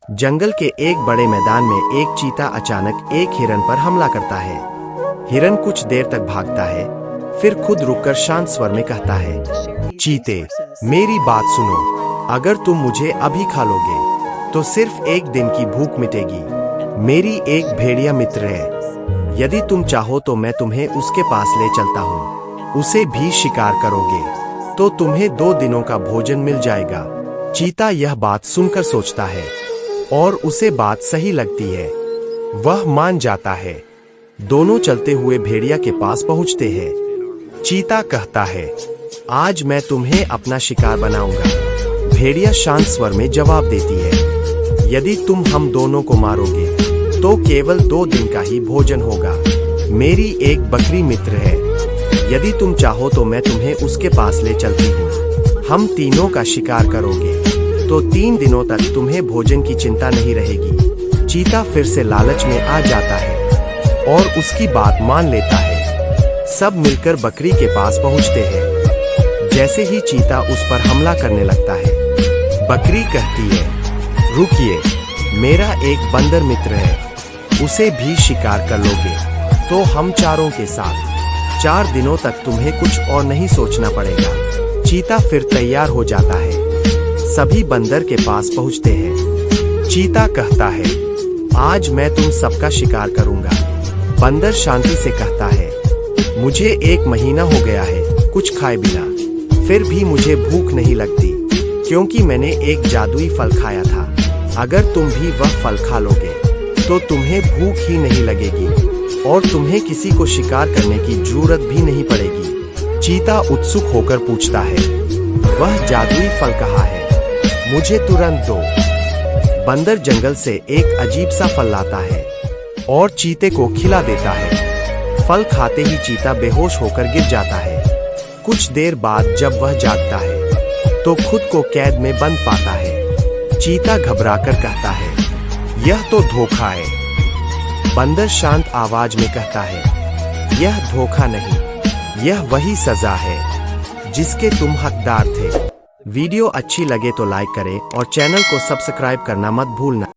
जंगल के एक बड़े मैदान में एक चीता अचानक एक हिरन पर हमला करता है। हिरन कुछ देर तक भागता है, फिर खुद रुककर शांत स्वर में कहता है, चीते, मेरी बात सुनो। अगर तुम मुझे अभी खा लोगे तो सिर्फ एक दिन की भूख मिटेगी। मेरी एक भेड़िया मित्र है, यदि तुम चाहो तो मैं तुम्हें उसके पास ले चलता हूँ। उसे भी शिकार करोगे तो तुम्हें 2 दिनों का भोजन मिल जाएगा। चीता यह बात सुनकर सोचता है और उसे बात सही लगती है। वह मान जाता है। दोनों चलते हुए भेड़िया के पास पहुंचते हैं। चीता कहता है, आज मैं तुम्हें अपना शिकार बनाऊंगा। भेड़िया शांत स्वर में जवाब देती है, यदि तुम हम दोनों को मारोगे तो केवल 2 दिन का ही भोजन होगा। मेरी एक बकरी मित्र है, यदि तुम चाहो तो मैं तुम्हें उसके पास ले चलती हूँ। हम तीनों का शिकार करोगे तो 3 दिनों तक तुम्हें भोजन की चिंता नहीं रहेगी। चीता फिर से लालच में आ जाता है और उसकी बात मान लेता है। सब मिलकर बकरी के पास पहुंचते हैं। जैसे ही चीता उस पर हमला करने लगता है, बकरी कहती है, रुकिए, मेरा एक बंदर मित्र है, उसे भी शिकार कर लोगे तो हम चारों के साथ 4 दिनों तक तुम्हें कुछ और नहीं सोचना पड़ेगा। चीता फिर तैयार हो जाता है। सभी बंदर के पास पहुंचते हैं। चीता कहता है, आज मैं तुम सबका शिकार करूंगा। बंदर शांति से कहता है, मुझे 1 महीना हो गया है कुछ खाए बिना, फिर भी मुझे भूख नहीं लगती, क्योंकि मैंने एक जादुई फल खाया था। अगर तुम भी वह फल खा लोगे तो तुम्हें भूख ही नहीं लगेगी और तुम्हें किसी को शिकार करने की जरूरत भी नहीं पड़ेगी। चीता उत्सुक होकर पूछता है, वह जादुई फल कहाँ है? मुझे तुरंत दो। बंदर जंगल से एक अजीब सा फल लाता है और चीते को खिला देता है। फल खाते ही चीता बेहोश होकर गिर जाता है। कुछ देर बाद जब वह जागता है तो खुद को कैद में बंद पाता है। चीता घबराकर कहता है, यह तो धोखा है। बंदर शांत आवाज में कहता है, यह धोखा नहीं, यह वही सजा है जिसके तुम हकदार थे। वीडियो अच्छी लगे तो लाइक करें और चैनल को सब्सक्राइब करना मत भूलना।